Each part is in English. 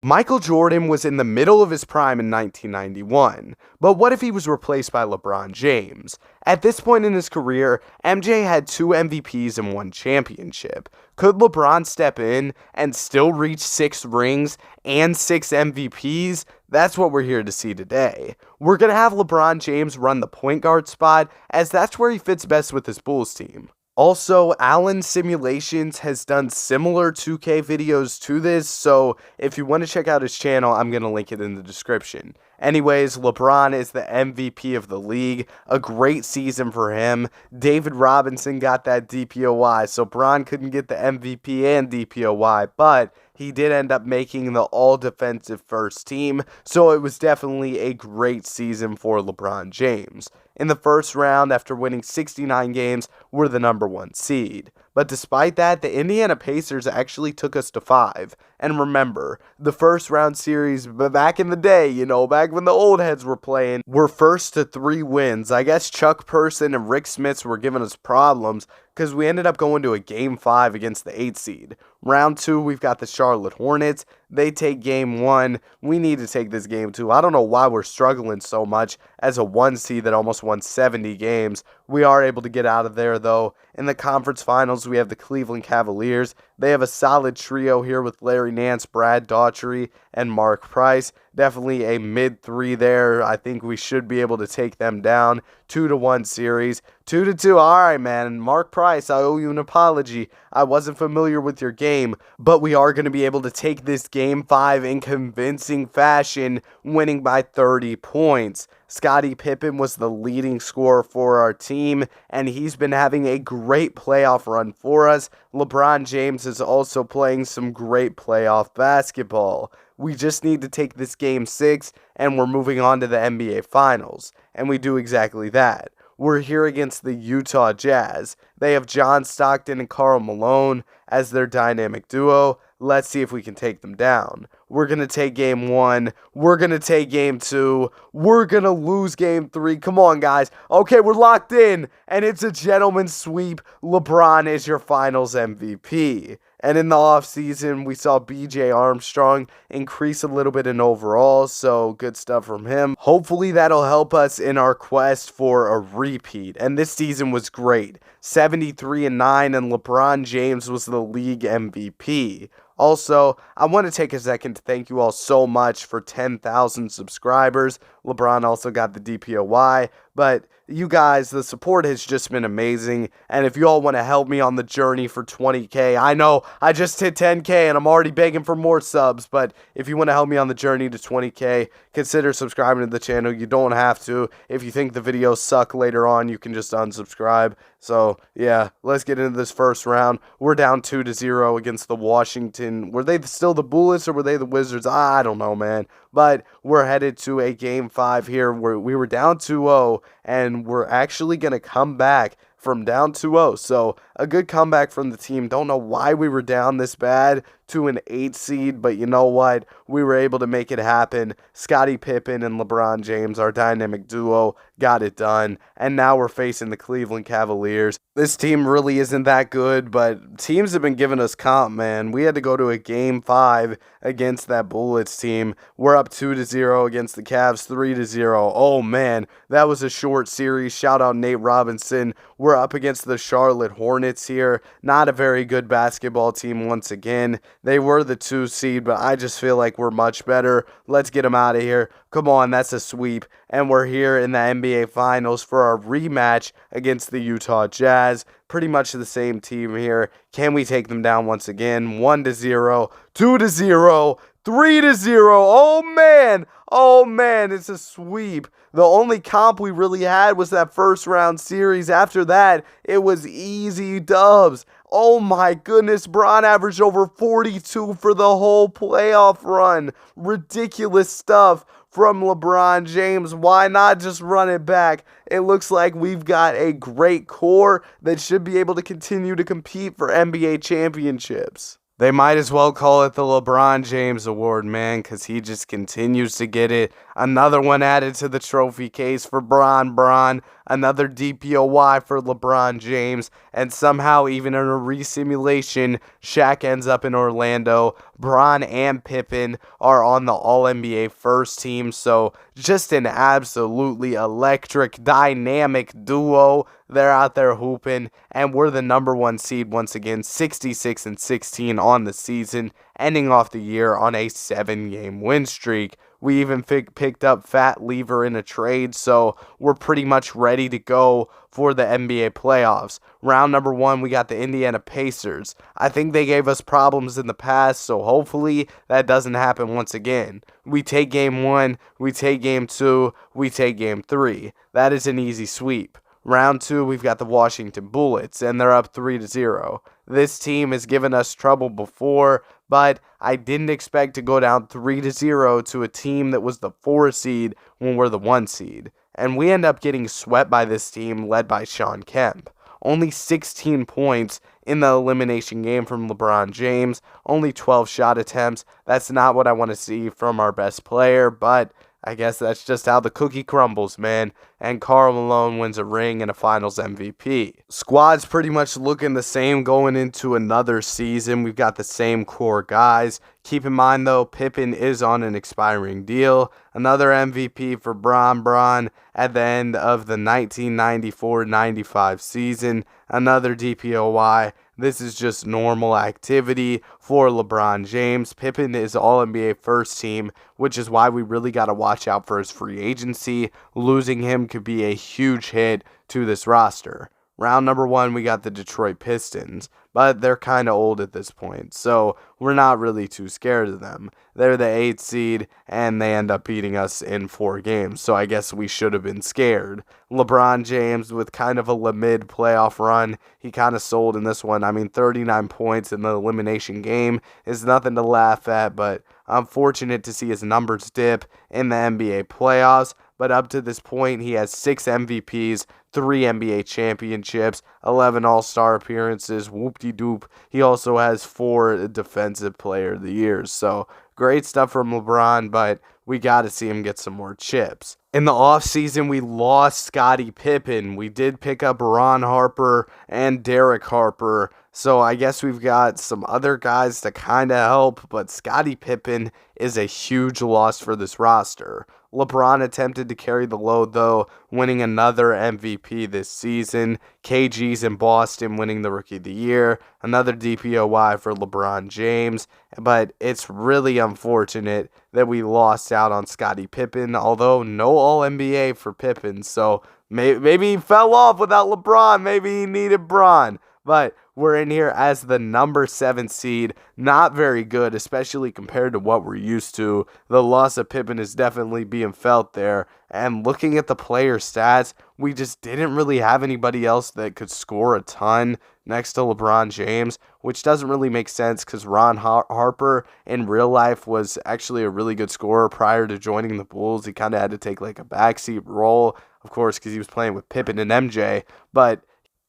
Michael Jordan was in the middle of his prime in 1991, but what if he was replaced by LeBron James? At this point in his career, MJ had 2 MVPs and 1 championship. Could LeBron step in and still reach 6 rings and 6 MVPs? That's what we're here to see today. We're going to have LeBron James run the point guard spot, as that's where he fits best with his Bulls team. Also, Allen Simulations has done similar 2K videos to this, so if you want to check out his channel, I'm going to link it in the description. Anyways, LeBron is the MVP of the league. A great season for him. David Robinson got that DPOY, so Bron couldn't get the MVP and DPOY, but he did end up making the all-defensive first team, so it was definitely a great season for LeBron James. In the first round, after winning 69 games, we're the #1 seed. But despite that, the Indiana Pacers actually took us to 5. And remember, the first round series back in the day, back when the old heads were playing, were first to 3 wins. I guess Chuck Person and Rick Smits were giving us problems because we ended up going to a Game 5 against the 8 seed. Round 2, we've got the Charlotte Hornets. They take Game 1. We need to take this Game 2. I don't know why we're struggling so much as a 1 seed that almost won 70 games. We are able to get out of there, though. In the conference finals, we have the Cleveland Cavaliers. They have a solid trio here with Larry Nance, Brad Daughtry, and Mark Price. Definitely a mid-3 there. I think we should be able to take them down. 2-1 series. 2-2. All right, man. Mark Price, I owe you an apology. I wasn't familiar with your game, but we are going to be able to take this Game 5 in convincing fashion, winning by 30 points. Scottie Pippen was the leading scorer for our team, and he's been having a great playoff run for us. LeBron James is also playing some great playoff basketball. We just need to take this Game 6, and we're moving on to the NBA Finals. And we do exactly that. We're here against the Utah Jazz. They have John Stockton and Karl Malone as their dynamic duo. Let's see if we can take them down. We're going to take Game 1. We're going to take Game 2. We're going to lose Game 3. Come on, guys. Okay, we're locked in, and it's a gentleman's sweep. LeBron is your Finals MVP. And in the offseason, we saw B.J. Armstrong increase a little bit in overall, so good stuff from him. Hopefully that'll help us in our quest for a repeat. And this season was great. 73-9, and LeBron James was the league MVP. Also, I want to take a second to thank you all so much for 10,000 subscribers. LeBron also got the DPOY, but you guys, the support has just been amazing, and if you all want to help me on the journey for 20K, I know I just hit 10K and I'm already begging for more subs, but if you want to help me on the journey to 20K, consider subscribing to the channel. You don't have to. If you think the videos suck later on, you can just unsubscribe. So, yeah, let's get into this first round. We're down 2-0 against the Washington. Were they still the Bullets or were they the Wizards? I don't know, man. But we're headed to a Game 5 here where we were down 2-0, and we're actually going to come back from down 2-0. So, a good comeback from the team. Don't know why we were down this bad to an 8 seed, but you know what? We were able to make it happen. Scottie Pippen and LeBron James, our dynamic duo, got it done. And now we're facing the Cleveland Cavaliers. This team really isn't that good, but teams have been giving us comp, man. We had to go to a Game 5 against that Bullets team. We're up 2-0 against the Cavs, 3-0. Oh, man, that was a short series. Shout out Nate Robinson. We're up against the Charlotte Hornets here. Not a very good basketball team once again. They were the 2 seed, but I just feel like we're much better. Let's get them out of here. Come on, that's a sweep. And we're here in the NBA Finals for our rematch against the Utah Jazz. Pretty much the same team here. Can we take them down once again? 1-0, 2-0, 3-0. Oh, man. Oh, man, it's a sweep. The only comp we really had was that first round series. After that, it was easy dubs. Oh, my goodness. Bron averaged over 42 for the whole playoff run. Ridiculous stuff from LeBron James. Why not just run it back? It looks like we've got a great core that should be able to continue to compete for NBA championships. They might as well call it the LeBron James Award, man, because he just continues to get it. Another one added to the trophy case for Bron. Another DPOY for LeBron James. And somehow, even in a resimulation, Shaq ends up in Orlando. Bron and Pippen are on the All-NBA first team, so just an absolutely electric, dynamic duo. They're out there hooping, and we're the number one seed once again, 66-16 on the season, ending off the year on a 7-game win streak. We even picked up Fat Lever in a trade, so we're pretty much ready to go for the NBA playoffs. Round number 1, we got the Indiana Pacers. I think they gave us problems in the past, so hopefully that doesn't happen once again. We take game 1, we take game 2, we take game 3. That is an easy sweep. Round 2, we've got the Washington Bullets, and they're up 3-0. This team has given us trouble before, but I didn't expect to go down 3-0 to a team that was the 4 seed when we're the 1 seed. And we end up getting swept by this team led by Shawn Kemp. Only 16 points in the elimination game from LeBron James, only 12 shot attempts. That's not what I want to see from our best player, but I guess that's just how the cookie crumbles, man. And Karl Malone wins a ring and a Finals MVP. Squad's pretty much looking the same going into another season. We've got the same core guys. Keep in mind, though, Pippen is on an expiring deal. Another MVP for Bron at the end of the 1994-95 season. Another DPOY. This is just normal activity for LeBron James. Pippen is All-NBA first team, which is why we really got to watch out for his free agency. Losing him could be a huge hit to this roster. Round number 1, we got the Detroit Pistons, but they're kind of old at this point, so we're not really too scared of them. They're the 8th seed, and they end up beating us in 4 games, so I guess we should have been scared. LeBron James with kind of a mid playoff run. He kind of sold in this one. I mean, 39 points in the elimination game is nothing to laugh at, but I'm fortunate to see his numbers dip in the NBA playoffs. But up to this point, he has 6 MVPs, 3 NBA championships, 11 All-Star appearances, whoop-de-doop. He also has 4 Defensive Player of the Year. So great stuff from LeBron, but we got to see him get some more chips. In the offseason, we lost Scottie Pippen. We did pick up Ron Harper and Derek Harper. So I guess we've got some other guys to kind of help, but Scottie Pippen is a huge loss for this roster. LeBron attempted to carry the load, though, winning another MVP this season. KG's in Boston winning the Rookie of the Year. Another DPOY for LeBron James. But it's really unfortunate that we lost out on Scottie Pippen, although no All-NBA for Pippen. So maybe he fell off without LeBron. Maybe he needed Bron. But we're in here as the number 7 seed. Not very good, especially compared to what we're used to. The loss of Pippen is definitely being felt there. And looking at the player stats, we just didn't really have anybody else that could score a ton next to LeBron James, which doesn't really make sense because Ron Harper in real life was actually a really good scorer prior to joining the Bulls. He kind of had to take like a backseat role, of course, because he was playing with Pippen and MJ. But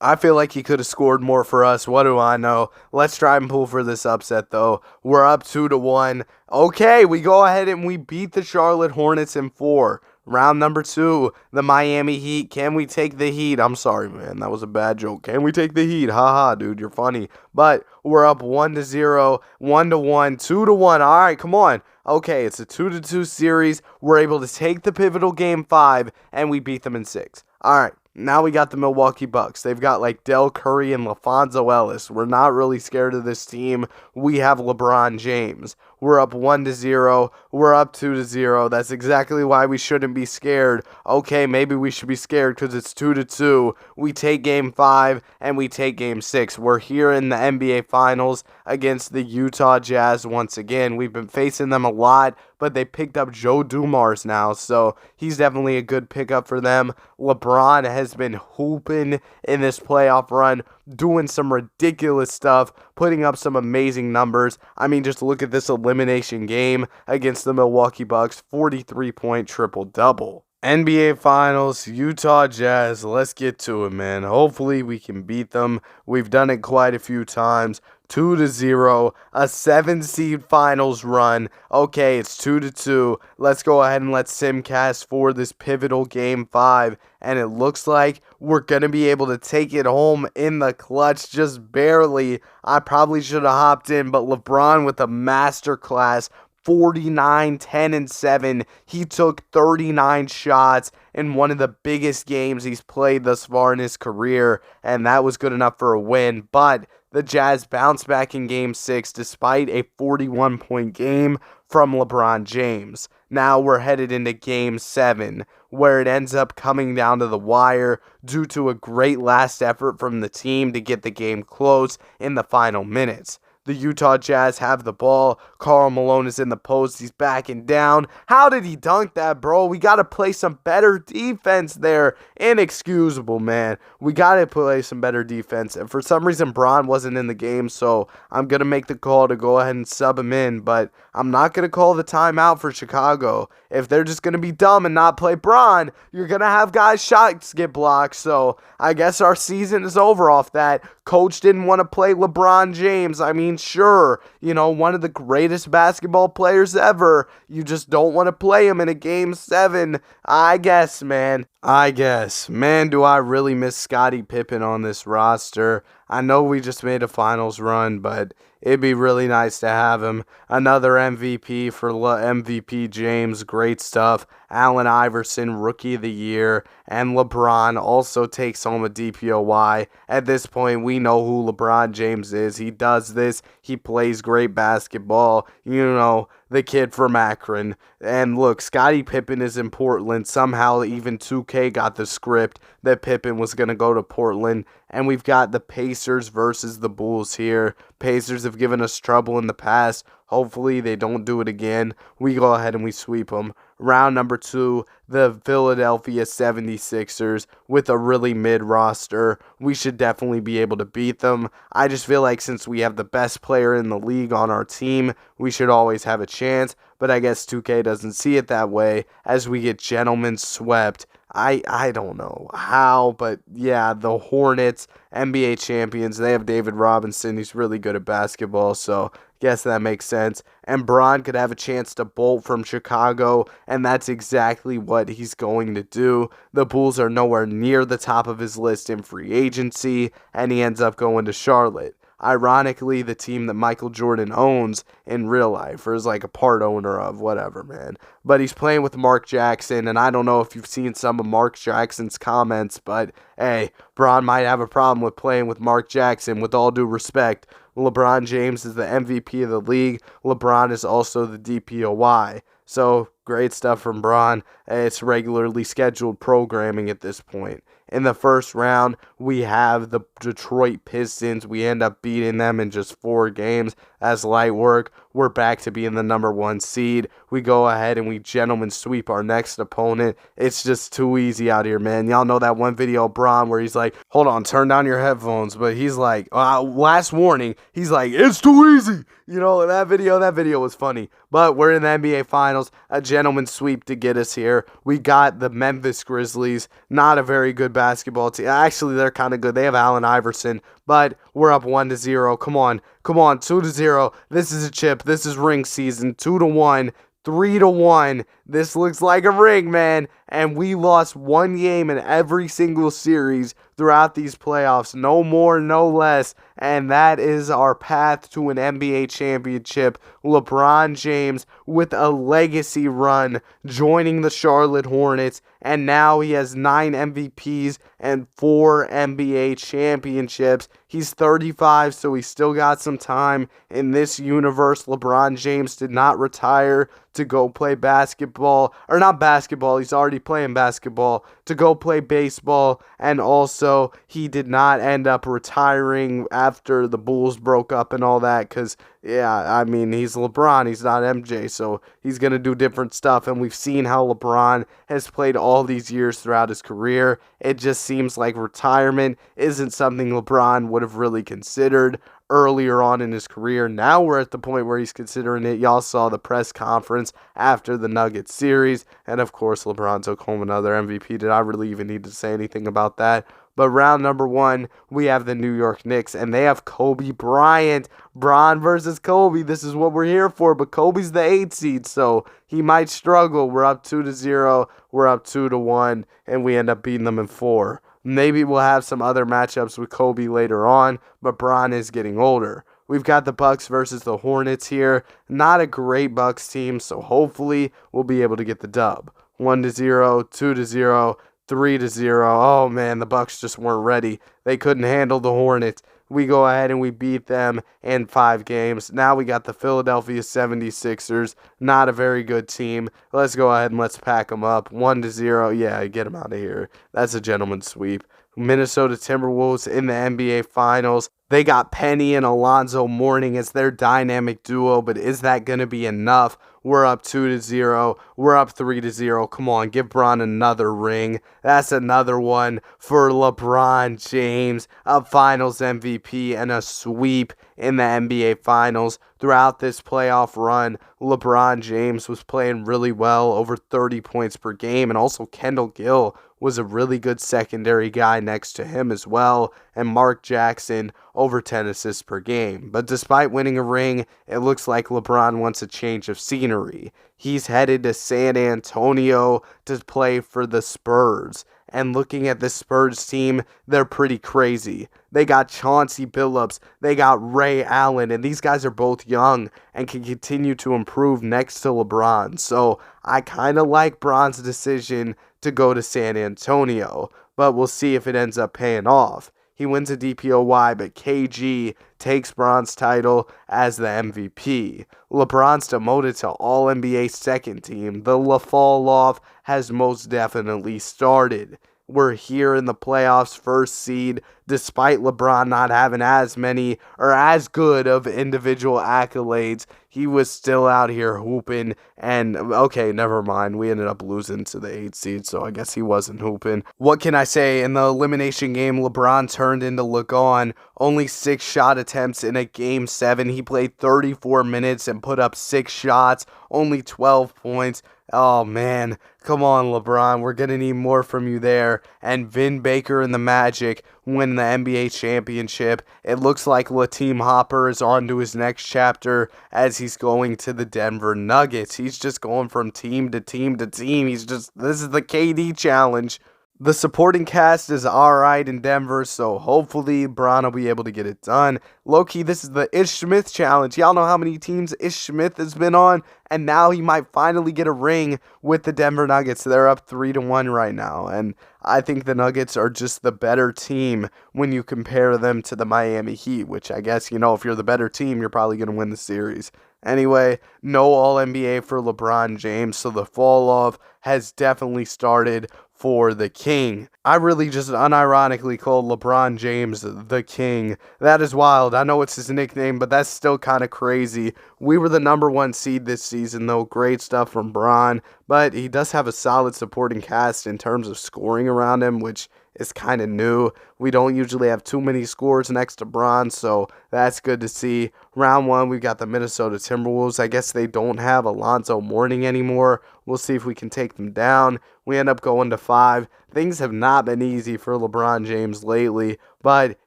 I feel like he could have scored more for us. What do I know? Let's try and pull for this upset, though. We're up 2-1. Okay, we go ahead and we beat the Charlotte Hornets in 4. Round number 2, the Miami Heat. Can we take the Heat? I'm sorry, man. That was a bad joke. Can we take the Heat? Haha, dude, you're funny. But we're up 1-0, 1-1, 2-1. All right, come on. Okay, it's a 2-2 series. We're able to take the pivotal game 5, and we beat them in 6. All right. Now we got the Milwaukee Bucks. They've got like Del Curry and LaFonso Ellis. We're not really scared of this team. We have LeBron James. We're up 1-0. We're up 2-0. That's exactly why we shouldn't be scared. Okay, maybe we should be scared because it's 2-2. We take game 5 and we take game 6. We're here in the NBA Finals against the Utah Jazz once again. We've been facing them a lot, but they picked up Joe Dumars now, so he's definitely a good pickup for them. LeBron has been hooping in this playoff run, doing some ridiculous stuff, putting up some amazing numbers. I mean, just look at this elimination game against the Milwaukee Bucks, 43-point triple-double. NBA Finals, Utah Jazz, let's get to it, man. Hopefully we can beat them. We've done it quite a few times. 2-0, a 7-seed finals run. Okay, it's 2-2. Let's go ahead and let's simcast for this pivotal game 5. And it looks like we're going to be able to take it home in the clutch, just barely. I probably should have hopped in, but LeBron with a masterclass. 49, 10, and 7. He took 39 shots in one of the biggest games he's played thus far in his career, and that was good enough for a win. But the Jazz bounced back in Game 6 despite a 41-point game from LeBron James. Now we're headed into Game 7, where it ends up coming down to the wire due to a great last effort from the team to get the game close in the final minutes. The Utah Jazz have the ball. Karl Malone is in the post. He's backing down. How did he dunk that, bro? We got to play some better defense there. Inexcusable, man. We got to play some better defense. And for some reason, Bron wasn't in the game, so I'm going to make the call to go ahead and sub him in. But I'm not going to call the timeout for Chicago. If they're just going to be dumb and not play Bron, you're going to have guys' shots get blocked. So I guess our season is over off that. Coach didn't want to play LeBron James. I mean, sure, one of the greatest basketball players ever. You just don't want to play him in a Game 7. I guess, man. Man, do I really miss Scottie Pippen on this roster. I know we just made a finals run, but it'd be really nice to have him. Another MVP for MVP James. Great stuff. Allen Iverson, Rookie of the Year. And LeBron also takes home a DPOY. At this point, we know who LeBron James is. He does this. He plays great basketball. The kid from Akron. And look, Scottie Pippen is in Portland. Somehow even 2K got the script that Pippen was going to go to Portland. And we've got the Pacers versus the Bulls here. Pacers have given us trouble in the past. Hopefully they don't do it again. We go ahead and we sweep them. Round number 2, the Philadelphia 76ers with a really mid roster. We should definitely be able to beat them. I just feel like since we have the best player in the league on our team, we should always have a chance. But I guess 2K doesn't see it that way as we get gentlemen swept. I don't know how, but yeah, the Hornets, NBA champions, they have David Robinson. He's really good at basketball, so guess that makes sense. And Bron could have a chance to bolt from Chicago, and that's exactly what he's going to do. The Bulls are nowhere near the top of his list in free agency, and he ends up going to Charlotte. Ironically, the team that Michael Jordan owns in real life, or is like a part owner of, whatever, man. But he's playing with Mark Jackson, and I don't know if you've seen some of Mark Jackson's comments, but hey, Bron might have a problem with playing with Mark Jackson, with all due respect. LeBron James is the MVP of the league. LeBron is also the DPOY. So, great stuff from Bron. It's regularly scheduled programming at this point. In the first round, we have the Detroit Pistons. We end up beating them in just 4 games. That's light work. We're back to being the number 1 seed. We go ahead and we gentlemen sweep our next opponent. It's just too easy out here, man. Y'all know that one video of Bron where he's like, hold on, turn down your headphones. But he's like, last warning, he's like, it's too easy. That video was funny. But we're in the NBA Finals. A gentleman sweep to get us here. We got the Memphis Grizzlies. Not a very good basketball team. Actually, they're kind of good. They have Allen Iverson. But we're up 1-0. Come on. 2-0. This is a chip. This is ring season. 2-1. 3-1. This looks like a ring, man. And we lost 1 game in every single series throughout these playoffs. No more, no less. And that is our path to an NBA championship. LeBron James with a legacy run, joining the Charlotte Hornets. And now he has 9 MVPs and 4 NBA championships. He's 35, so he's still got some time. In this universe, LeBron James did not retire to go play basketball. Or not basketball, he's already playing basketball. To go play baseball. And also, he did not end up retiring after the Bulls broke up and all that. Because, yeah, I mean, he's LeBron. He's not MJ. So he's going to do different stuff. And we've seen how LeBron has played all these years throughout his career. It just seems like retirement isn't something LeBron would have really considered earlier on in his career. Now we're at the point where he's considering it. Y'all saw the press conference after the Nuggets series, and of course LeBron took home another MVP. Did I really even need to say anything about that? But round number 1, we have the New York Knicks, and they have Kobe Bryant. Bron versus Kobe. This is what we're here for, but Kobe's the 8 seed, so he might struggle. We're up 2-0. We're up 2-1, and we end up beating them in 4. Maybe we'll have some other matchups with Kobe later on, but Bron is getting older. We've got the Bucks versus the Hornets here. Not a great Bucks team, so hopefully we'll be able to get the dub. 1-0, 2-0, 3-0. Oh man, the Bucks just weren't ready. They couldn't handle the Hornets. We go ahead and we beat them in 5 games. Now we got the Philadelphia 76ers. Not a very good team. Let's go ahead and let's pack them up. 1-0. Yeah, get them out of here. That's a gentleman's sweep. Minnesota Timberwolves in the NBA Finals. They got Penny and Alonzo Mourning as their dynamic duo, but is that going to be enough? We're up 2-0. We're up 3-0. Come on, give Bron another ring. That's another one for LeBron James, a Finals MVP and a sweep in the NBA Finals. Throughout this playoff run, LeBron James was playing really well, over 30 points per game, and also Kendall Gill was a really good secondary guy next to him as well, and Mark Jackson over 10 assists per game. But despite winning a ring, it looks like LeBron wants a change of scenery. He's headed to San Antonio to play for the Spurs. And looking at this Spurs team, they're pretty crazy. They got Chauncey Billups, they got Ray Allen, and these guys are both young and can continue to improve next to LeBron. So I kind of like Bron's decision to go to San Antonio, but we'll see if it ends up paying off. He wins a DPOY, but KG takes Bron's title as the MVP. LeBron's demoted to All-NBA second team. The fall off has most definitely started. We're here in the playoffs, first seed, despite LeBron not having as many or as good of individual accolades. He was still out here hooping, and okay, never mind. We ended up losing to the 8 seed, so I guess he wasn't hooping. What can I say? In the elimination game, LeBron turned into LeGon. Only 6 shot attempts in a game 7. He played 34 minutes and put up 6 shots, only 12 points. Oh man, come on LeBron, we're going to need more from you there. And Vin Baker and the Magic win the NBA championship. It looks like Lateem Hopper is on to his next chapter as he's going to the Denver Nuggets. He's just going from team to team to team. This is the KD challenge. The supporting cast is alright in Denver, so hopefully Bron will be able to get it done. Low-key, this is the Ish Smith challenge. Y'all know how many teams Ish Smith has been on, and now he might finally get a ring with the Denver Nuggets. They're up 3-1 right now, and I think the Nuggets are just the better team when you compare them to the Miami Heat, which I guess, if you're the better team, you're probably going to win the series. Anyway, no All-NBA for LeBron James, so the fall-off has definitely started for the King. I really just unironically called LeBron James the King. That is wild. I know it's his nickname, but that's still kind of crazy. We were the number 1 seed this season, though. Great stuff from Bron, but he does have a solid supporting cast in terms of scoring around him, which is kind of new. We don't usually have too many scores next to Bron, so that's good to see. Round 1, we've got the Minnesota Timberwolves. I guess they don't have Alonzo Mourning anymore. We'll see if we can take them down. We end up going to 5. Things have not been easy for LeBron James lately, but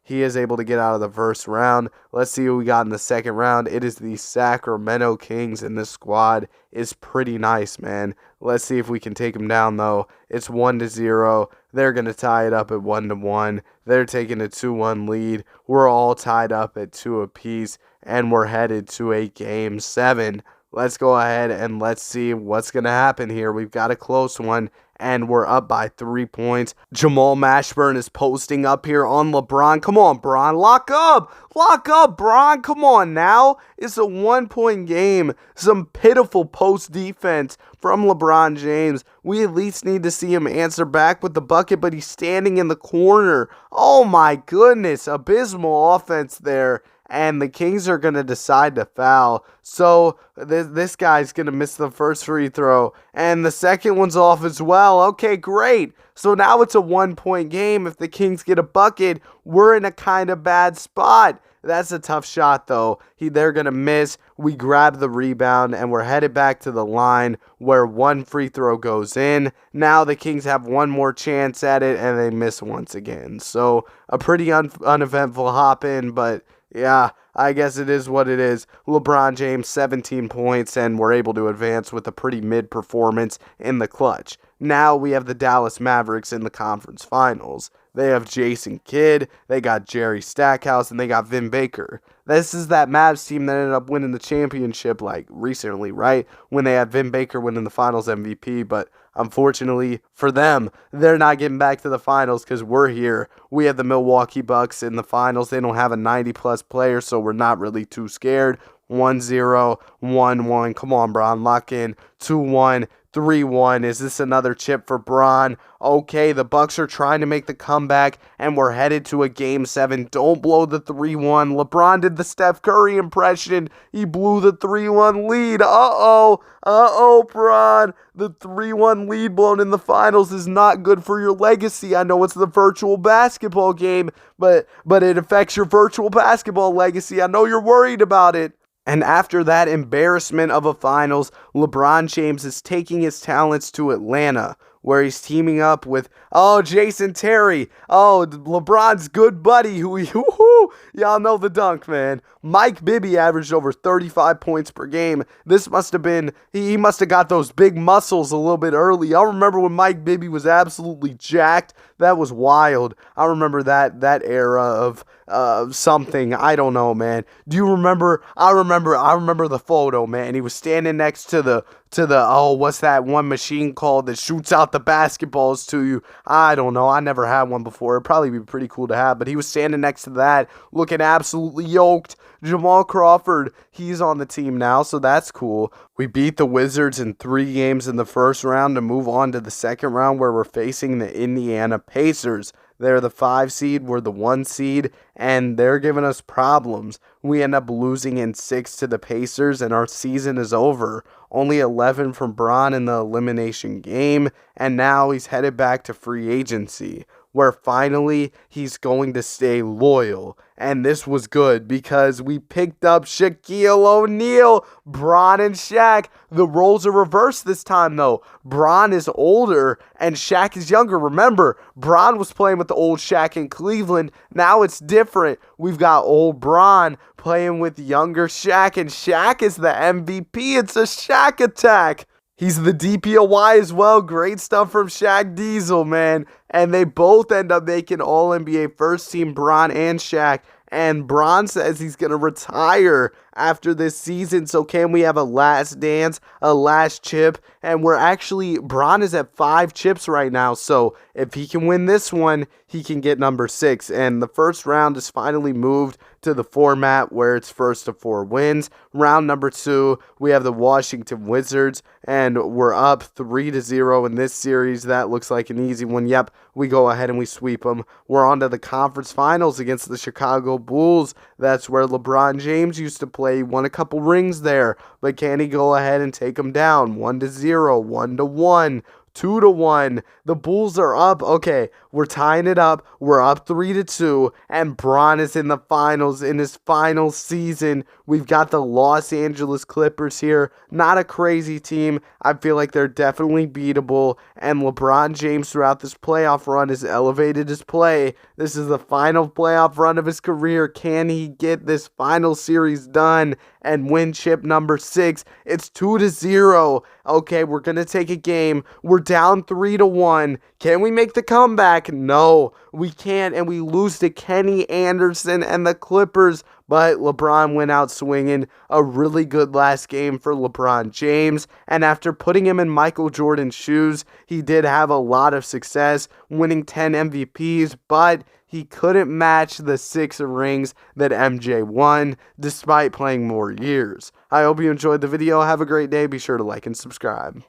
he is able to get out of the first round. Let's see what we got in the second round. It is the Sacramento Kings, and this squad is pretty nice, man. Let's see if we can take them down, though. It's 1-0. They're going to tie it up at 1-1. They're taking a 2-1 lead. We're all tied up at 2 apiece, and we're headed to a Game 7. Let's go ahead and let's see what's going to happen here. We've got a close one, and we're up by 3 points. Jamal Mashburn is posting up here on LeBron. Come on, Bron. Lock up. Lock up, Bron. Come on now. It's a 1-point game. Some pitiful post defense from LeBron James. We at least need to see him answer back with the bucket, but he's standing in the corner. Oh my goodness. Abysmal offense there. and the Kings are going to decide to foul. So this guy's going to miss the first free throw, and the second one's off as well. Okay, great. So now it's a 1-point game. If the Kings get a bucket, we're in a kind of bad spot. That's a tough shot, though. They're going to miss. We grab the rebound, and we're headed back to the line where one free throw goes in. Now the Kings have one more chance at it, and they miss once again. So a pretty uneventful hop in, but yeah, I guess it is what it is. LeBron James, 17 points, and we're able to advance with a pretty mid performance in the clutch. Now we have the Dallas Mavericks in the conference finals. They have Jason Kidd, they got Jerry Stackhouse, and they got Vin Baker. This is that Mavs team that ended up winning the championship like recently, right? When they had Vin Baker winning the finals MVP, but unfortunately for them, they're not getting back to the finals because we're here. We have the Milwaukee Bucks in the finals. They don't have a 90-plus player, so we're not really too scared. 1-0, 1-1. Come on, Bron, lock in. 2-1. 3-1. Is this another chip for Bron? Okay, the Bucks are trying to make the comeback, and we're headed to a Game 7. Don't blow the 3-1. LeBron did the Steph Curry impression. He blew the 3-1 lead. Bron. The 3-1 lead blown in the finals is not good for your legacy. I know it's the virtual basketball game, but it affects your virtual basketball legacy. I know you're worried about it. And after that embarrassment of a finals, LeBron James is taking his talents to Atlanta, where he's teaming up with, Jason Terry. LeBron's good buddy. Y'all know the dunk, man. Mike Bibby averaged over 35 points per game. This must have been, he must have got those big muscles a little bit early. I remember when Mike Bibby was absolutely jacked. That was wild. I remember that era of something. I don't know, man. Do you remember? I remember the photo, man. He was standing next to the what's that one machine called that shoots out the basketballs to you? I don't know. I never had one before. It'd probably be pretty cool to have, but he was standing next to that, looking absolutely yoked. Jamal Crawford, he's on the team now, so that's cool. We beat the Wizards in 3 games in the first round to move on to the second round where we're facing the Indiana Pacers. They're the 5 seed, we're the 1 seed, and they're giving us problems. We end up losing in 6 to the Pacers, and our season is over. Only 11 from Bron in the elimination game, and now he's headed back to free agency, where finally he's going to stay loyal. And this was good because we picked up Shaquille O'Neal, Bron and Shaq. The roles are reversed this time, though. Bron is older and Shaq is younger. Remember, Bron was playing with the old Shaq in Cleveland. Now it's different. We've got old Bron playing with younger Shaq, and Shaq is the MVP. It's a Shaq attack. He's the DPOY as well. Great stuff from Shaq Diesel, man. And they both end up making All-NBA first team, Bron and Shaq. And Bron says he's going to retire after this season. So can we have a last dance, a last chip? And Bron is at 5 chips right now. So if he can win this one, he can get number 6. And the first round is finally moved to the format where it's first to 4 wins. Round number 2, we have the Washington Wizards, and we're up 3-0 in this series. That looks like an easy one. Yep, we go ahead and we sweep them. We're on to the conference finals against the Chicago Bulls. That's where LeBron James used to play. He won a couple rings there, but can he go ahead and take them down? 1-0, 1-1. 2-1. The Bulls are up. Okay, we're tying it up. We're up 3-2, and Bron is in the finals in his final season. We've got the Los Angeles Clippers here. Not a crazy team. I feel like they're definitely beatable, and LeBron James throughout this playoff run has elevated his play. This is the final playoff run of his career. Can he get this final series done and win chip number 6? It's 2-0. Okay, we're going to take a game. We're down 3-1. Can we make the comeback? No, we can't, and we lose to Kenny Anderson and the Clippers. But LeBron went out swinging. A really good last game for LeBron James. And after putting him in Michael Jordan's shoes, he did have a lot of success, winning 10 MVPs, but he couldn't match the 6 rings that MJ won, despite playing more years. I hope you enjoyed the video. Have a great day. Be sure to like and subscribe.